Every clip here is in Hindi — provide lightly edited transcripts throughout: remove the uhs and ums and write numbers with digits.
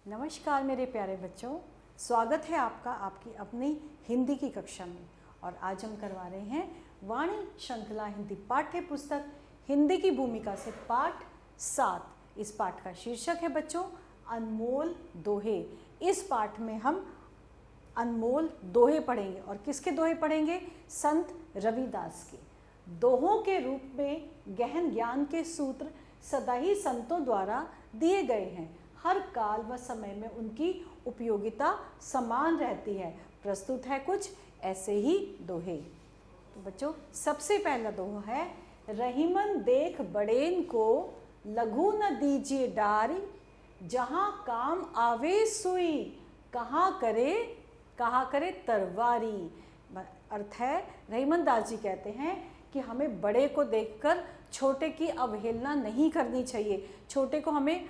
नमस्कार मेरे प्यारे बच्चों, स्वागत है आपका आपकी अपनी हिंदी की कक्षा में। और आज हम करवा रहे हैं वाणी श्रृंखला हिंदी पाठ्य पुस्तक हिंदी की भूमिका से पाठ 7। इस पाठ का शीर्षक है बच्चों अनमोल दोहे। इस पाठ में हम अनमोल दोहे पढ़ेंगे। और किसके दोहे पढ़ेंगे? संत रविदास के। दोहों के रूप में गहन ज्ञान के सूत्र सदा ही संतों द्वारा दिए गए हैं। हर काल व समय में उनकी उपयोगिता समान रहती है। प्रस्तुत है कुछ ऐसे ही दोहे। तो बच्चों, सबसे पहला दोहा है, रहीमन देख बड़ेन को लघु न दीजिए डारी, जहाँ काम आवे सुई कहाँ करे तरवारी। अर्थ है, रहीमन दास जी कहते हैं कि हमें बड़े को देखकर छोटे की अवहेलना नहीं करनी चाहिए। छोटे को हमें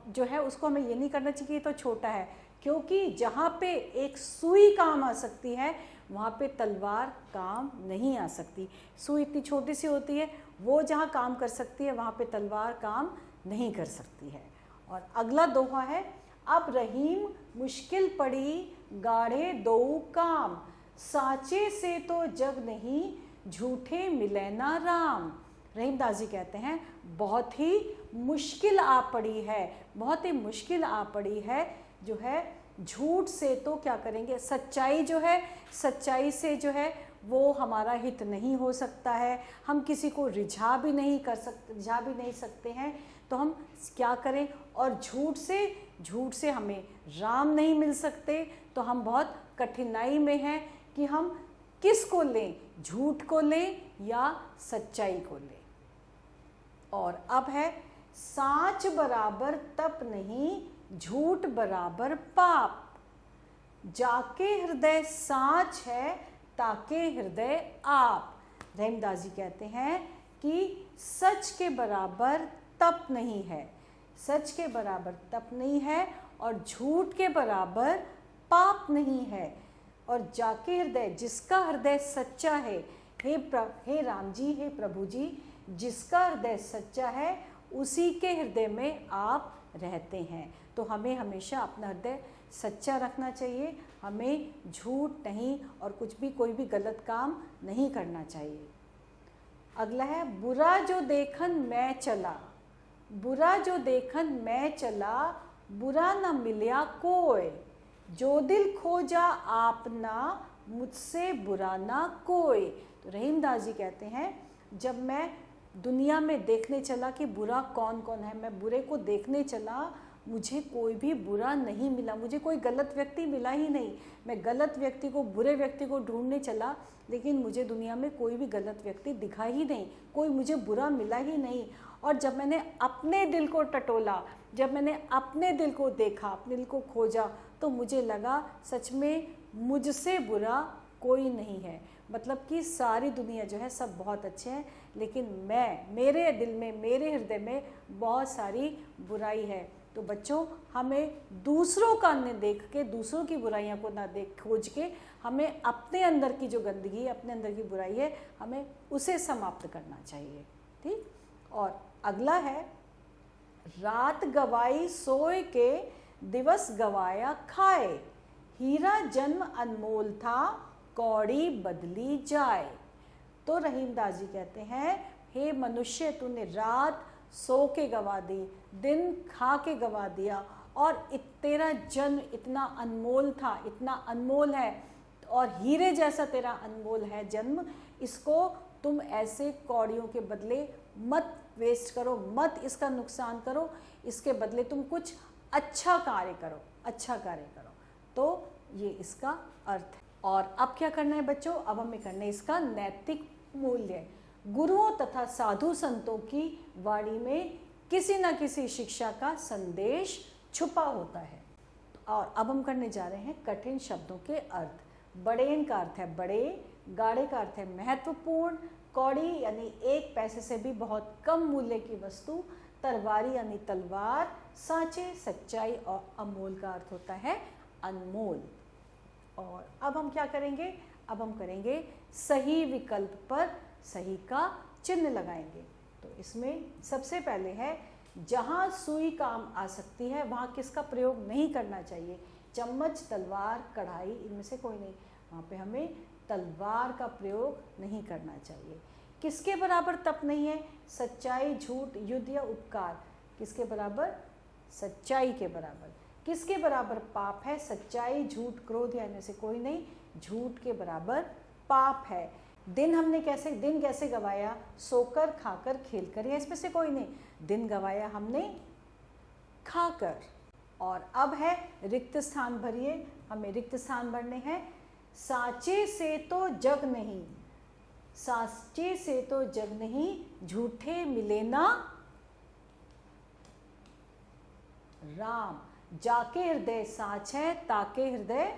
जो है उसको हमें ये नहीं करना चाहिए कि तो छोटा है, क्योंकि जहाँ पे एक सुई काम आ सकती है वहाँ पे तलवार काम नहीं आ सकती। सुई इतनी छोटी सी होती है, वो जहाँ काम कर सकती है वहाँ पे तलवार काम नहीं कर सकती है। और अगला दोहा है, अब रहीम मुश्किल पड़ी गाढ़े दो काम, साचे से तो जग नहीं झूठे मिले ना राम। रहीमदास जी कहते हैं बहुत ही मुश्किल आ पड़ी है, बहुत ही मुश्किल आ पड़ी है जो है झूठ से तो क्या करेंगे, सच्चाई जो है, सच्चाई से जो है वो हमारा हित नहीं हो सकता है। हम किसी को रिझा भी नहीं सकते हैं, तो हम क्या करें? और झूठ से हमें राम नहीं मिल सकते, तो हम बहुत कठिनाई में हैं कि हम किस को लें, झूठ को लें या सच्चाई को लें। और अब है, साच बराबर तप नहीं झूठ बराबर पाप, जाके हृदय साच है ताके हृदय आप। रहीमदास जी कहते हैं कि सच के बराबर तप नहीं है, सच के बराबर तप नहीं है और झूठ के बराबर पाप नहीं है। और जाके हृदय, जिसका हृदय सच्चा है, हे राम जी, हे प्रभु जी, जिसका हृदय सच्चा है उसी के हृदय में आप रहते हैं। तो हमें हमेशा अपना हृदय सच्चा रखना चाहिए, हमें झूठ नहीं और कोई भी गलत काम नहीं करना चाहिए। अगला है, बुरा जो देखन मैं चला, बुरा जो देखन मैं चला, बुरा न मिलिया कोय, जो दिल खोजा आपना मुझसे बुरा ना कोई। तो रहीमदास जी कहते हैं, जब मैं दुनिया में देखने चला कि बुरा कौन कौन है, मैं बुरे को देखने चला, मुझे कोई भी बुरा नहीं मिला, मुझे कोई गलत व्यक्ति मिला ही नहीं। मैं गलत व्यक्ति को, बुरे व्यक्ति को ढूंढने चला, लेकिन मुझे दुनिया में कोई भी गलत व्यक्ति दिखा ही नहीं, कोई मुझे बुरा मिला ही नहीं। और जब मैंने अपने दिल को टटोला, जब मैंने अपने दिल को देखा, अपने दिल को खोजा, तो मुझे लगा सच में मुझसे बुरा कोई नहीं है। मतलब कि सारी दुनिया जो है सब बहुत अच्छे हैं, लेकिन मेरे दिल में, मेरे हृदय में बहुत सारी बुराई है। तो बच्चों, हमें दूसरों का न देख के, दूसरों की बुराइयां को ना देख खोज के, हमें अपने अंदर की जो गंदगी, अपने अंदर की बुराई है, हमें उसे समाप्त करना चाहिए। ठीक। और अगला है, रात गवाई सोए के दिवस गवाया खाए, हीरा जन्म अनमोल था कौड़ी बदली जाए। तो रहीमदास जी कहते हैं, हे मनुष्य, तूने रात सो के गवा दी, दिन खा के गवा दिया, और तेरा जन्म इतना अनमोल था, इतना अनमोल है, और हीरे जैसा तेरा अनमोल है जन्म, इसको तुम ऐसे कौड़ियों के बदले मत वेस्ट करो, मत इसका नुकसान करो, इसके बदले तुम कुछ अच्छा कार्य करो, अच्छा कार्य करो। तो ये इसका अर्थ है। और अब क्या करना है बच्चों? अब हमें करना है इसका नैतिक मूल्य। गुरुओं तथा साधु संतों की वाणी में किसी न किसी शिक्षा का संदेश छुपा होता है। और अब हम करने जा रहे हैं कठिन शब्दों के अर्थ। बड़ेन का अर्थ है बड़े, गाढ़े का अर्थ है महत्वपूर्ण, कौड़ी यानी 1 पैसे से भी बहुत कम मूल्य की वस्तु, तरवारी यानी तलवार, सांचे सच्चाई, और अमोल का अर्थ होता है अनमोल। और अब हम क्या करेंगे? अब हम करेंगे सही विकल्प पर सही का चिन्ह लगाएंगे। तो इसमें सबसे पहले है जहाँ सुई काम आ सकती है वहाँ किसका प्रयोग नहीं करना चाहिए। चम्मच, तलवार, कढ़ाई, इनमें से कोई नहीं, वहाँ पे हमें तलवार का प्रयोग नहीं करना चाहिए। किसके बराबर तप नहीं है? सच्चाई, झूठ, युद्ध या उपकार। किसके बराबर? सच्चाई के बराबर। किसके बराबर पाप है? सच्चाई, झूठ, क्रोध या इनमें से कोई नहीं, झूठ के बराबर पाप है। दिन कैसे गवाया? सोकर, खाकर, खेलकर, या इसमें से कोई नहीं, दिन गवाया हमने खाकर। और अब है रिक्त स्थान भरिए, हमें रिक्त स्थान भरने हैं। साचे से तो जग नहीं, साचे से तो जग नहीं, झूठे मिले ना राम। जाके हृदय साच है, ताके हृदय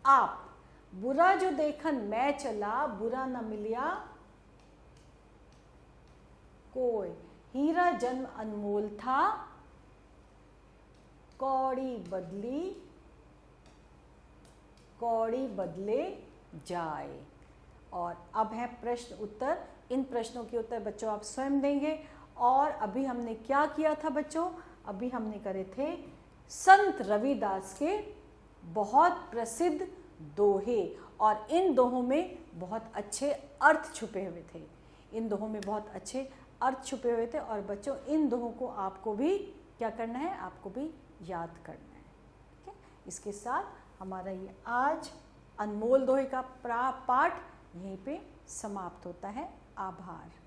आप। बुरा जो देखन मैं चला, बुरा न मिलिया कोई। हीरा जन्म अनमोल था, कौड़ी बदले जाए। और अब है प्रश्न उत्तर। इन प्रश्नों के उत्तर बच्चों आप स्वयं देंगे। और अभी हमने क्या किया था बच्चों? अभी हमने करे थे संत रविदास के बहुत प्रसिद्ध दोहे, और इन दोहों में बहुत अच्छे अर्थ छुपे हुए थे। इन दोहों में बहुत अच्छे अर्थ छुपे हुए थे। और बच्चों इन दोहों को आपको भी क्या करना है? आपको भी याद करना है। ठीक है, इसके साथ हमारा ये आज अनमोल दोहे का पाठ यहीं पे समाप्त होता है। आभार।